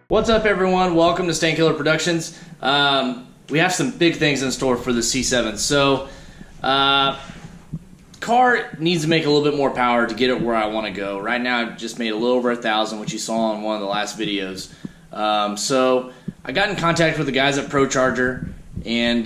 What's up, everyone? Welcome to Stangkilr Productions. We have some big things in store for the C7. So, car needs to make a little bit more power to get it where I want to go. Right now, I've just made a little over 1,000, which you saw in one of the last videos. So, I got in contact with the guys at ProCharger, and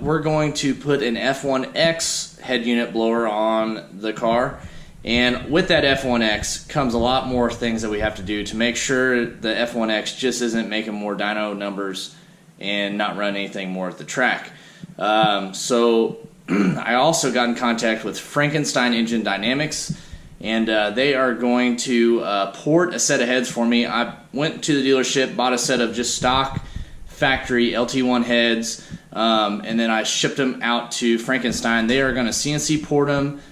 we're going to put an F1X head unit blower on the car. And with that F1X comes a lot more things that we have to do to make sure the F1X just isn't making more dyno numbers and not run anything more at the track. So I also got in contact with Frankenstein Engine Dynamics, and they are going to port a set of heads for me. I went to the dealership, bought a set of just stock factory LT1 heads, and then I shipped them out to Frankenstein. They are going to CNC port them,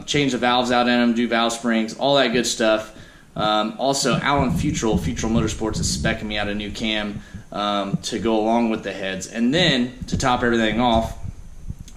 change the valves out in them, do valve springs, all that good stuff. Also, Alan Futrell Motorsports is speccing me out a new cam to go along with the heads. And then, to top everything off,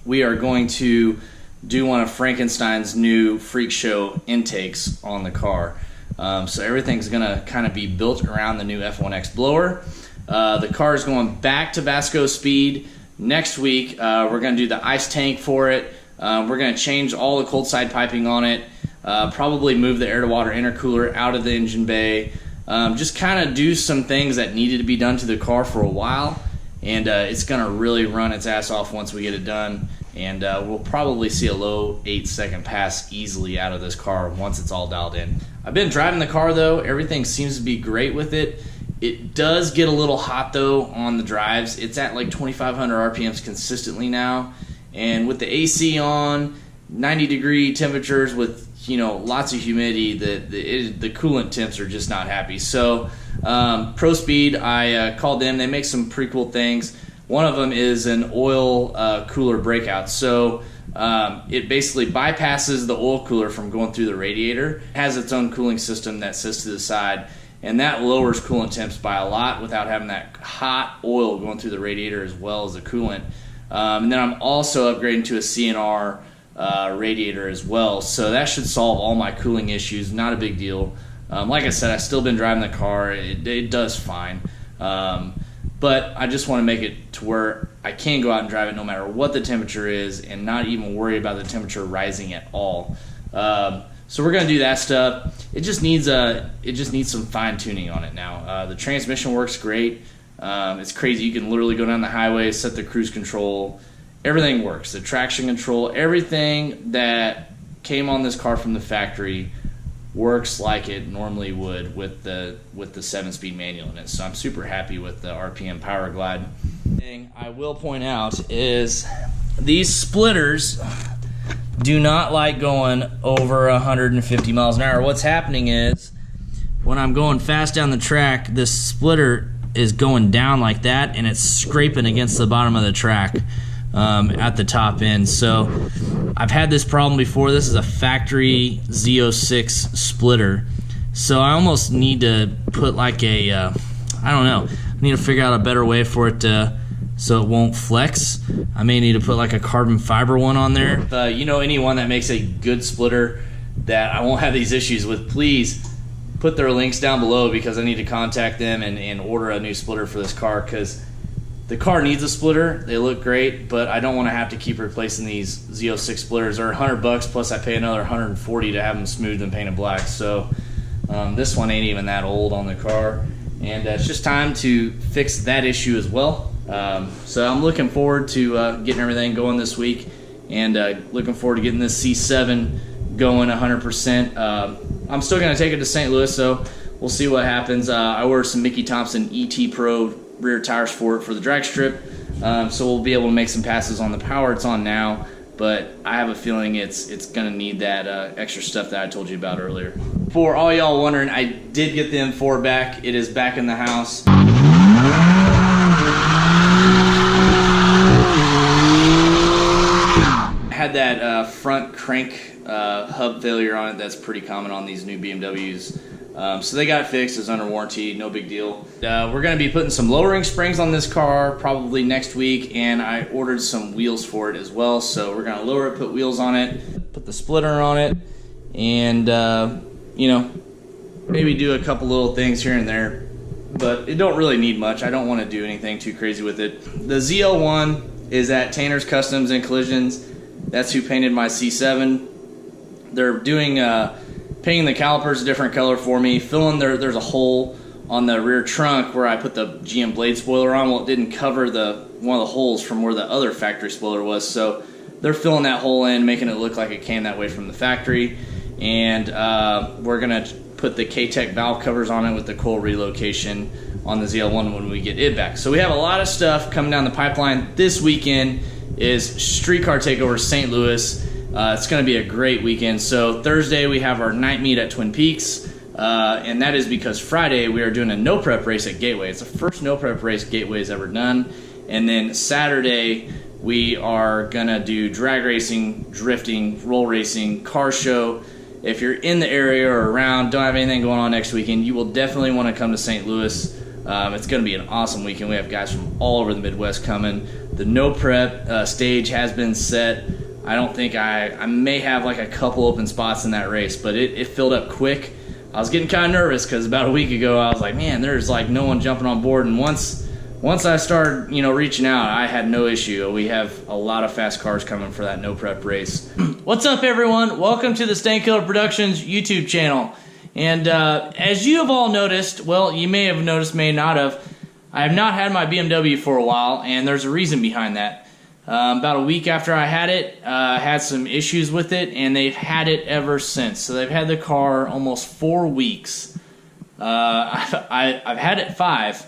we are going to do one of Frankenstein's new Freak Show intakes on the car. So everything's going to kind of be built around the new F1X blower. The car is going back to Vasco speed next week. We're going to do the ice tank for it. We're going to change all the cold side piping on it, probably move the air-to-water intercooler out of the engine bay, just kind of do some things that needed to be done to the car for a while, and it's going to really run its ass off once we get it done, and we'll probably see a low 8-second pass easily out of this car once it's all dialed in. I've been driving the car, though. Everything seems to be great with it. It does get a little hot, though, on the drives. It's at like 2,500 RPMs consistently now. And with the AC on, 90-degree temperatures with, you know, lots of humidity, the coolant temps are just not happy. So ProSpeed, I called them. They make some pretty cool things. One of them is an oil cooler breakout. So it basically bypasses the oil cooler from going through the radiator. It has its own cooling system that sits to the side, and that lowers coolant temps by a lot without having that hot oil going through the radiator as well as the coolant. And then I'm also upgrading to a CNR radiator as well, so that should solve all my cooling issues. Not a big deal. Like I said, I've still been driving the car. It does fine, but I just want to make it to where I can go out and drive it no matter what the temperature is, and not even worry about the temperature rising at all. So we're gonna do that stuff. It just needs some fine tuning on it now. The transmission works great. It's crazy. You can literally go down the highway, set the cruise control. Everything works. The traction control, everything that came on this car from the factory works like it normally would with the 7-speed manual in it. So I'm super happy with the RPM Power Glide. Thing I will point out is these splitters do not like going over 150 miles an hour. What's happening is when I'm going fast down the track, this splitter is going down like that, and it's scraping against the bottom of the track at the top end. So I've had this problem before. This is a factory Z06 splitter, so I almost need to put like a I don't know, I need to figure out a better way for it to so it won't flex. I may need to put like a carbon fiber one on there. You know, anyone that makes a good splitter that I won't have these issues with, please put their links down below, because I need to contact them and order a new splitter for this car, because the car needs a splitter. They look great, but I don't want to have to keep replacing these Z06 splitters. They're $100 plus I pay another $140 to have them smoothed and painted black. So this one ain't even that old on the car, and it's just time to fix that issue as well. So I'm looking forward to getting everything going this week, and looking forward to getting this C7 going 100%. I'm still going to take it to St. Louis, so we'll see what happens. I ordered some Mickey Thompson ET Pro rear tires for it for the drag strip, so we'll be able to make some passes on the power it's on now, but I have a feeling it's going to need that extra stuff that I told you about earlier. For all y'all wondering, I did get the M4 back. It is back in the house. I had that front crank hub failure on it. That's pretty common on these new BMWs. So they got it fixed. It's under warranty, no big deal. We're going to be putting some lowering springs on this car probably next week, and I ordered some wheels for it as well. So we're going to lower it, put wheels on it, put the splitter on it, and you know, maybe do a couple little things here and there. but it don't really need much. I don't want to do anything too crazy with it. The ZL1 is at Tanner's Customs and Collisions. That's who painted my C7. They're doing painting the calipers a different color for me. There's a hole on the rear trunk where I put the GM blade spoiler on. Well, it didn't cover one of the holes from where the other factory spoiler was, so they're filling that hole in, making it look like it came that way from the factory. And we're gonna put the K-Tech valve covers on it with the coil relocation on the ZL1 when we get it back. So we have a lot of stuff coming down the pipeline. This weekend is Streetcar Takeover St. Louis. It's going to be a great weekend. So Thursday we have our night meet at Twin Peaks, and that is because Friday we are doing a no prep race at Gateway. It's the first no prep race Gateway has ever done. And then Saturday we are going to do drag racing, drifting, roll racing, car show. If you're in the area or around, don't have anything going on next weekend, you will definitely want to come to St. Louis. It's going to be an awesome weekend. We have guys from all over the Midwest coming. The no prep stage has been set. I don't think I may have like a couple open spots in that race, but it filled up quick. I was getting kind of nervous because about a week ago I was like, man, there's like no one jumping on board. And once I started, reaching out, I had no issue. We have a lot of fast cars coming for that no prep race. What's up, everyone? Welcome to the Stangkilr Productions YouTube channel. And as you have all noticed, well, you may have noticed, may not have, I have not had my BMW for a while, and there's a reason behind that. About a week after I had it, had some issues with it, and they've had it ever since. So they've had the car almost 4 weeks. I've had it 5.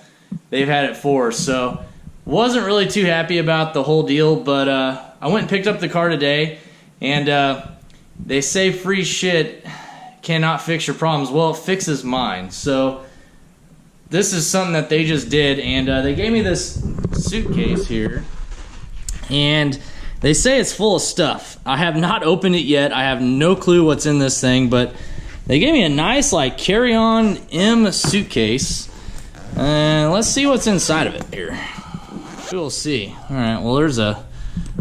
They've had it 4, so wasn't really too happy about the whole deal, but I went and picked up the car today, and they say free shit cannot fix your problems. Well, it fixes mine. So this is something that they just did, and they gave me this suitcase here, and they say it's full of stuff. I have not opened it yet. I have no clue what's in this thing, but they gave me a nice like carry-on M suitcase. Let's see what's inside of it here. We'll see. All right, well, there's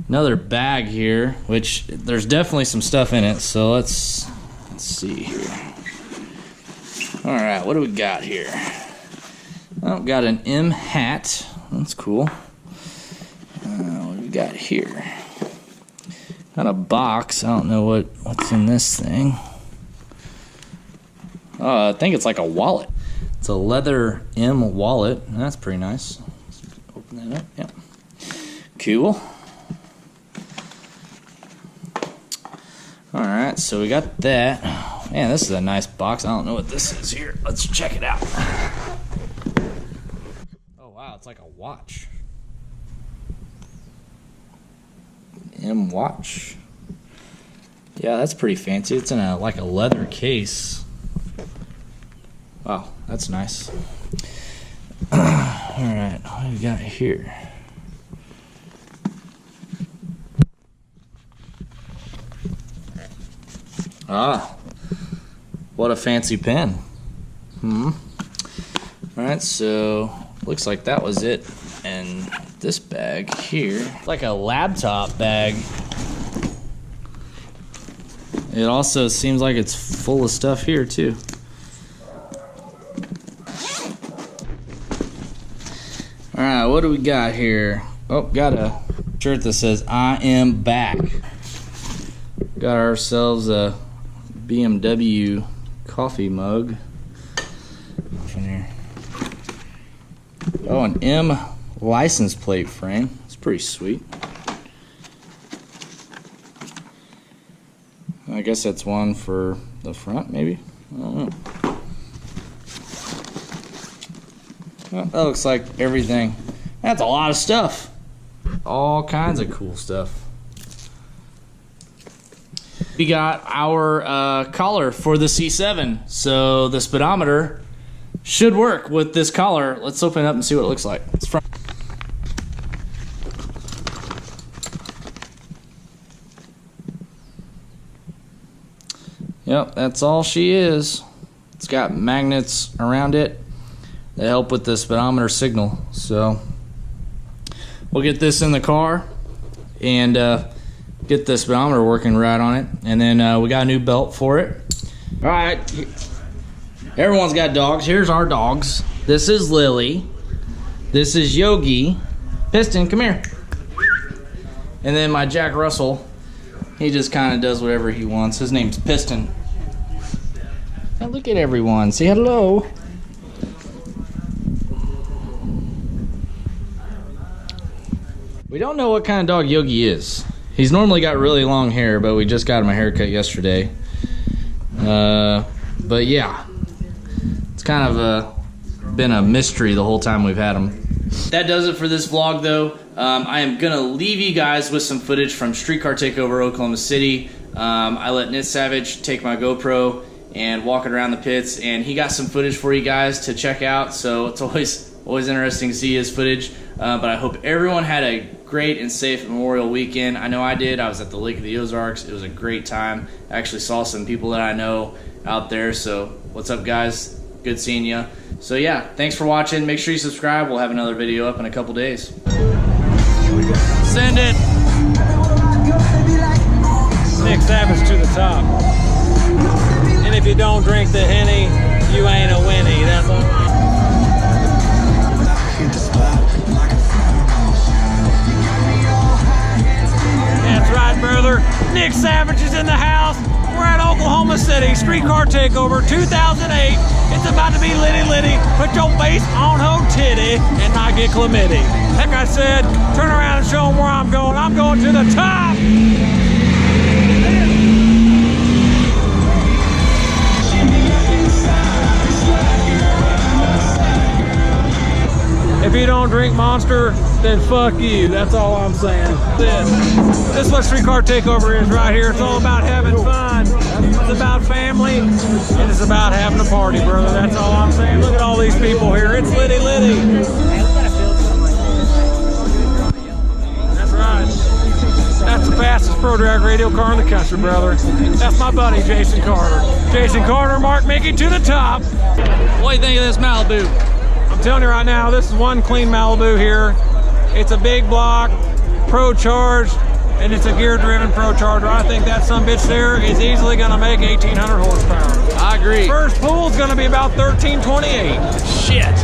another bag here, which there's definitely some stuff in it, so let's see here. All right, what do we got here? Oh, got an M hat. That's cool. What do we got here? Got a box. I don't know what's in this thing. I think it's like a wallet. It's a leather M wallet. That's pretty nice. Let's open that up. Yeah. Cool. Alright, so we got that. Man, this is a nice box. I don't know what this is here. Let's check it out. Oh, wow, it's like a watch. M watch. Yeah, that's pretty fancy. It's in like a leather case. Wow, that's nice. Alright, what do we got here? Ah, what a fancy pen. Alright, so looks like that was it. And this bag here, like a laptop bag. It also seems like it's full of stuff here too. Alright, what do we got here? Oh, got a shirt that says I am back. Got ourselves a BMW coffee mug. In here. Oh, an M license plate frame. It's pretty sweet. I guess that's one for the front, maybe? I don't know. Well, that looks like everything. That's a lot of stuff. All kinds of cool stuff. We got our collar for the C7, so the speedometer should work with this collar. Let's open it up and see what it looks like. It's from Yep, that's all she is. It's got magnets around it that help with the speedometer signal. So we'll get this in the car and get the speedometer working right on it, and then we got a new belt for it. All right, everyone's got dogs. Here's our dogs. This is Lily. This is Yogi. Piston, come here. And then my Jack Russell, he just kind of does whatever he wants. His name's Piston. Now look at everyone. Say hello. We don't know what kind of dog Yogi is. He's normally got really long hair, but we just got him a haircut yesterday. But yeah, it's kind of been a mystery the whole time we've had him. That does it for this vlog, though. I am gonna leave you guys with some footage from Streetcar Takeover Oklahoma City. I let Nit Savage take my GoPro and walk it around the pits, and he got some footage for you guys to check out. So it's always interesting to see his footage. But I hope everyone had a great and safe Memorial weekend. I know I did. I was at the Lake of the Ozarks. It was a great time. I actually saw some people that I know out there. So what's up, guys? Good seeing you. So yeah, thanks for watching. Make sure you subscribe. We'll have another video up in a couple days. Send it. Nick Savage to the top. And if you don't drink the Henny, you ain't a Winnie. That's all right. That's right, brother. Nick Savage is in the house. We're at Oklahoma City, Streetcar Takeover 2008. It's about to be litty litty. Put your face on her titty and not get chlamydia. Like I said, turn around and show them where I'm going. I'm going to the top. If you don't drink Monster, then fuck you. That's all I'm saying. This is what Streetcar Takeover is right here. It's all about having fun. It's about family. And it's about having a party, brother. That's all I'm saying. Look at all these people here. It's litty litty. That's right. That's the fastest pro drag radio car in the country, brother. That's my buddy, Jason Carter. Jason Carter, Mark Mickey to the top. What do you think of this Malibu? I'm telling you right now, this is one clean Malibu here. It's a big block, pro charged, and it's a gear driven pro charger. I think that sumbitch there is easily gonna make 1,800 horsepower. I agree. First pull is gonna be about 1328. Shit.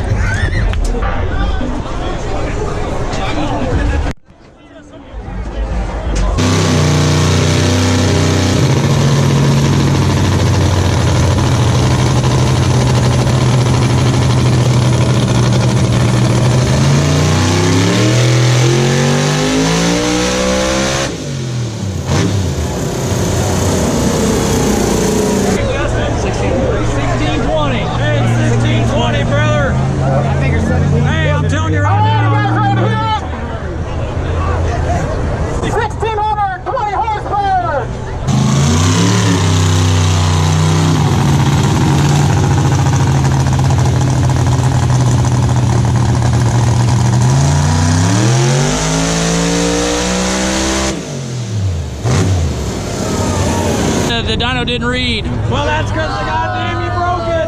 The dyno didn't read. Well, that's because the goddamn you broke it.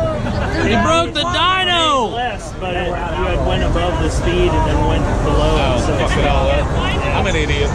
He broke the dyno. Less, but you had went above the speed and then went below. Oh, so fuck it all up. I'm an idiot.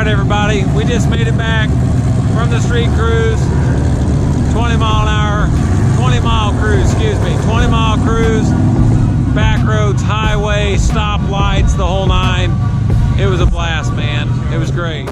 Everybody, we just made it back from the street cruise, 20 mile cruise, back roads, highway, stop lights, the whole nine. It was a blast, man. It was great.